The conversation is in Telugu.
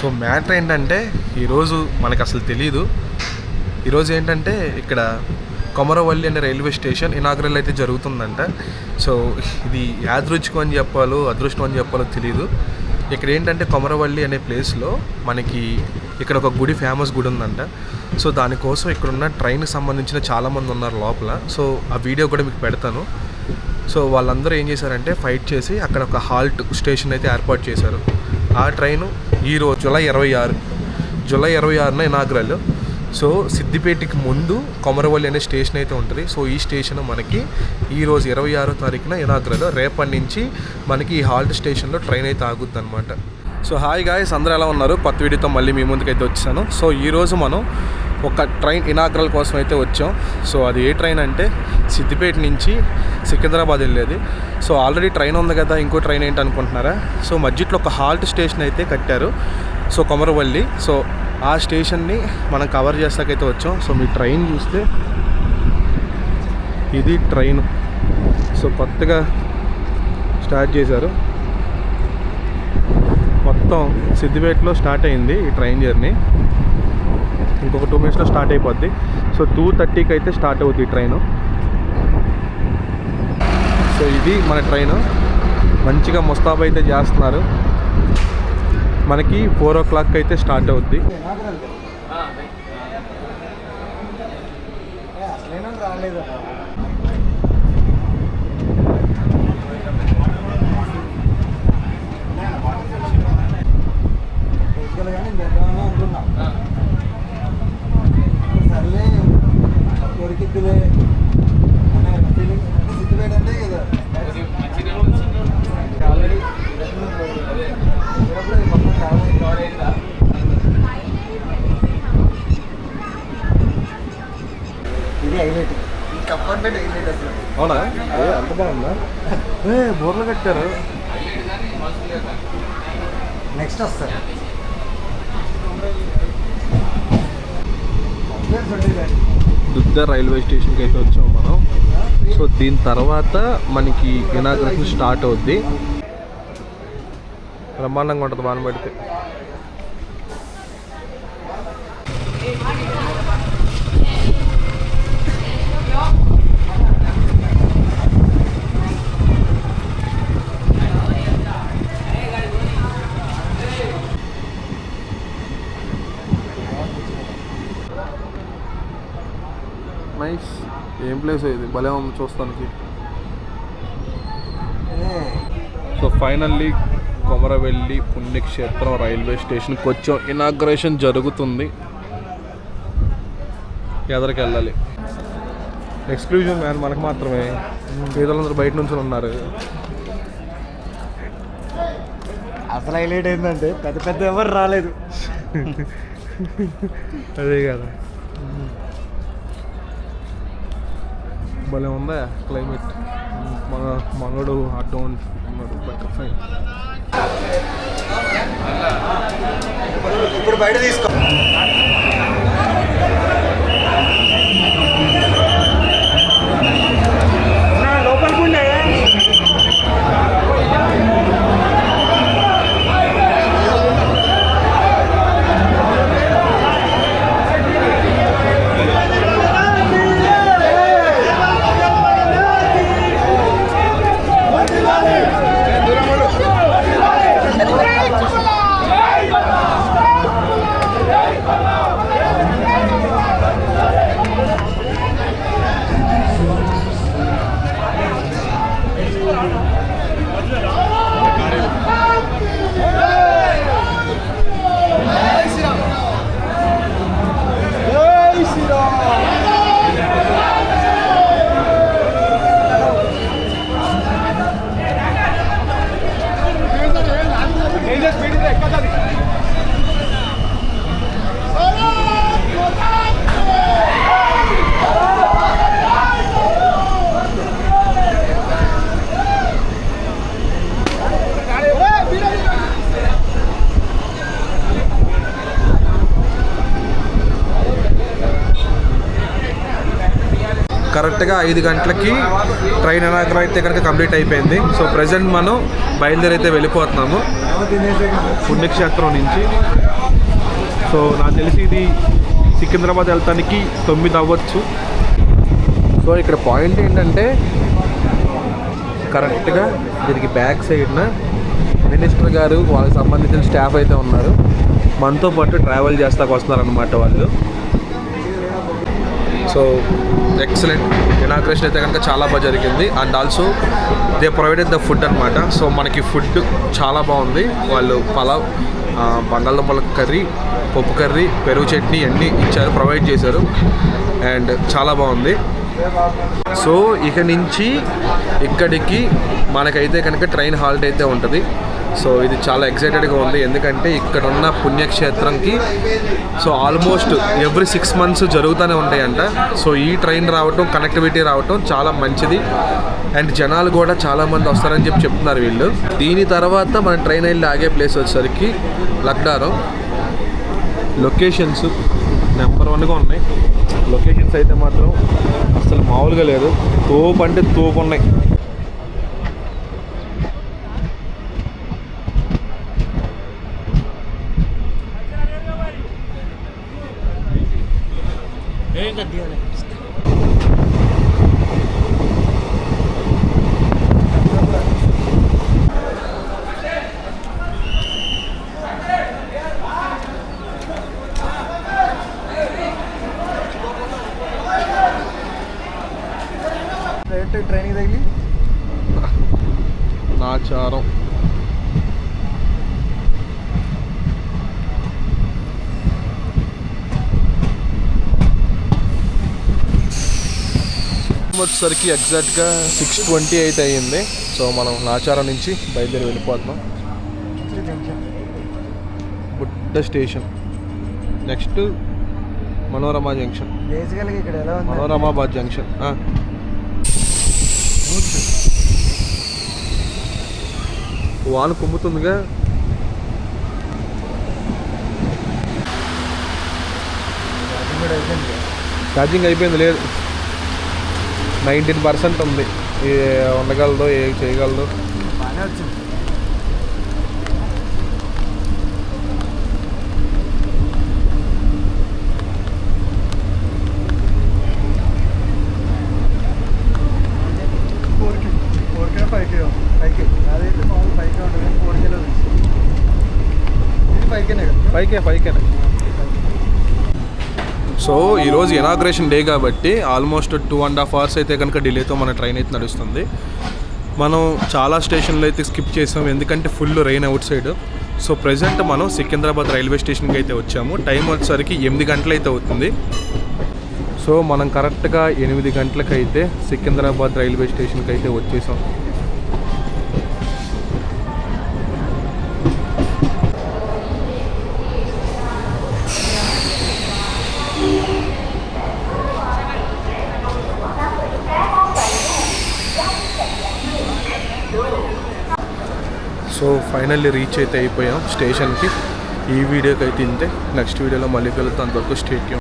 సో మ్యాటర్ ఏంటంటే ఈరోజు మనకు అసలు తెలీదు. ఈరోజు ఏంటంటే ఇక్కడ కొమరవల్లి అనే రైల్వే స్టేషన్ ఇనాగ్రల్ అయితే జరుగుతుందంట. సో ఇది యాదృచ్ఛికం అని చెప్పాలో అదృష్టం అని చెప్పాలో తెలీదు. ఇక్కడ ఏంటంటే కొమరవల్లి అనే ప్లేస్లో మనకి ఇక్కడ ఒక గుడి, ఫేమస్ గుడి ఉందంట. సో దానికోసం ఇక్కడున్న ట్రైన్కి సంబంధించిన చాలామంది ఉన్నారు లోపల. సో ఆ వీడియో కూడా మీకు పెడతాను. సో వాళ్ళందరూ ఏం చేశారంటే ఫైట్ చేసి అక్కడ ఒక హాల్ట్ స్టేషన్ అయితే ఏర్పాటు చేశారు. ఆ ట్రైను ఈరోజు జూలై 26న ఇనాగ్రల్. సో సిద్దిపేటకి ముందు కొమరవల్లి అనే స్టేషన్ అయితే ఉంటుంది. సో ఈ స్టేషన్ మనకి ఈరోజు 26వ తారీఖున ఇనాగ్రల్. రేపటి నుంచి మనకి ఈ హాల్ట్ స్టేషన్లో ట్రైన్ అయితే ఆగుద్ది అనమాట. సో హాయ్ గాయ్స్, అందరూ ఎలా ఉన్నారు? కొత్త వీడియోతో మళ్ళీ మీ ముందుకైతే వచ్చాను. సో ఈరోజు మనం ఒక ట్రైన్ ఇనాగ్రల్ కోసం అయితే వచ్చాం. సో అది ఏ ట్రైన్ అంటే సిద్దిపేట నుంచి సికింద్రాబాద్ వెళ్ళేది. సో ఆల్రెడీ ట్రైన్ ఉంది కదా, ఇంకో ట్రైన్ ఏంటి అనుకుంటున్నారా? సో మధ్యలో ఒక హాల్ట్ స్టేషన్ అయితే కట్టారు. సో కొమరవల్లి. సో ఆ స్టేషన్ని మనం కవర్ చేస్తాకైతే వచ్చాం. సో మీ ట్రైన్ చూస్తే ఇది ట్రైన్. సో కొత్తగా స్టార్ట్ చేశారు. మొత్తం సిద్దిపేటలో స్టార్ట్ అయింది ఈ ట్రైన్ జర్నీ. ఇంకొక 2 minutesలో స్టార్ట్ అయిపోద్ది. సో 2:30కి అయితే స్టార్ట్ అవుద్ది ఈ ట్రైను. సో ఇది మన ట్రైను. మంచిగా ముస్తాబు అయితే చేస్తున్నారు. మనకి 4 o'clock అయితే స్టార్ట్ అవుద్ది. అవునా? అంత బాగుందా? బోర్లు కట్టారు. నెక్స్ట్ వస్తారు. దుద్ద రైల్వే స్టేషన్కి అయితే వచ్చాము మనం. సో దీని తర్వాత మనకి ఇనాగ్రేషన్ స్టార్ట్ అవుద్ది. బ్రహ్మాండంగా ఉంటుంది వాన పడితే. నైస్. ఏం ప్లేస్ ఇది, భలే ఉంది చూస్తానికి. సో ఫైనల్లీ కొమరవెల్లి పుణ్యక్షేత్రం రైల్వే స్టేషన్కి వచ్చాం. ఇనాగ్రేషన్ జరుగుతుంది. ఎదరికి వెళ్ళాలి. ఎక్స్క్లూజివ్ మ్యాన్ మనకు మాత్రమే. పేదలందరూ బయట నుంచి ఉన్నారు. అసలు హైలైట్ ఏంటంటే పెద్ద ఎవరు రాలేదు. అదే కదా, భలే ఉందా క్లైమేట్. మన మనోడు అడ్డం ఉన్నాడు బయట. ఫైన్. ఇప్పుడు బయట తీసుకో. లోపలికి ఉండే కరెక్ట్గా 5 గంటలకి ట్రైన్ ఇనాగ్రేషన్ అయితే కనుక కంప్లీట్ అయిపోయింది. సో ప్రజెంట్ మనం బయలుదేరైతే వెళ్ళిపోతున్నాము పుణ్యక్షేత్రం నుంచి. సో నాకు తెలిసి ఇది సికింద్రాబాద్ వెళ్తానికి 9 అవ్వచ్చు. సో ఇక్కడ పాయింట్ ఏంటంటే కరెక్ట్గా దీనికి బ్యాక్ సైడ్న మినిస్టర్ గారు వాళ్ళకి సంబంధించిన స్టాఫ్ అయితే ఉన్నారు. మనతో పాటు ట్రావెల్ చేస్తాకు వస్తున్నారనమాట వాళ్ళు. సో ఎక్సలెంట్ ఇనాగ్రేషన్ అయితే కనుక చాలా బాగా జరిగింది. And also they provided the food అనమాట. సో మనకి ఫుడ్ చాలా బాగుంది. వాళ్ళు పలావ్, బంగాళదుంపల కర్రీ, పప్పు కర్రీ, పెరుగు చట్నీ అన్నీ ఇచ్చారు, ప్రొవైడ్ చేశారు. అండ్ చాలా బాగుంది. సో ఇక నుంచి ఇక్కడికి మనకైతే కనుక ట్రైన్ హాల్ట్ అయితే ఉంటుంది. సో ఇది చాలా ఎక్సైటెడ్గా ఉంది. ఎందుకంటే ఇక్కడ ఉన్న పుణ్యక్షేత్రంకి సో ఆల్మోస్ట్ ఎవ్రీ 6 months జరుగుతూనే ఉంటాయంట. సో ఈ ట్రైన్ రావటం, కనెక్టివిటీ రావటం చాలా మంచిది. అండ్ జనాలు కూడా చాలామంది వస్తారని చెప్తున్నారు వీళ్ళు. దీని తర్వాత మన ట్రైన్ వెళ్ళి ఆగే ప్లేస్ వచ్చేసరికి లక్డారం. లొకేషన్స్ నెంబర్ 1గా ఉన్నాయి. లొకేషన్స్ అయితే మాత్రం అసలు మామూలుగా లేదు. తోపు అంటే తోపు ఉన్నాయి. ట్రైనింగ్ తగిలి నాచారం. వచ్చేసరికి ఎగ్జాక్ట్గా 6:20 అయితే అయ్యింది. సో మనం నాచారం నుంచి బయలుదేరి వెళ్ళిపోతున్నాం. బుట్ట స్టేషన్, నెక్స్ట్ మనోరమ జంక్షన్, బేసికల్గా ఇక్కడ ఎలా ఉంది, మనోరమాబాద్ జంక్షన్. వాన కుమ్ముతుందిగా. ఛార్జింగ్ అయిపోయింది, లేదు 19% ఉంది. ఉండగలదో ఏ చేయగలదో. బాగానే వచ్చింది. పైకే. సో ఈరోజు ఇనాగ్రేషన్ డే కాబట్టి ఆల్మోస్ట్ 2.5 hours అయితే కనుక డిలేతో మన ట్రైన్ అయితే నడుస్తుంది. మనం చాలా స్టేషన్లు అయితే స్కిప్ చేసాం, ఎందుకంటే full rain out side. So present మనం సికింద్రాబాద్ రైల్వే స్టేషన్కి అయితే వచ్చాము. టైం వచ్చేసరికి 8 గంటలు అయితే అవుతుంది. సో మనం కరెక్ట్గా 8 గంటలకైతే సికింద్రాబాద్ రైల్వే స్టేషన్కి అయితే వచ్చేసాం. సో ఫైనల్లీ రీచ్ అయితే అయిపోయాం స్టేషన్కి. ఈ వీడియోకి అయితే ఇంతే. నెక్స్ట్ వీడియోలో మళ్ళీ కలుద్దాం. అంతవరకు స్టే ట్యూన్.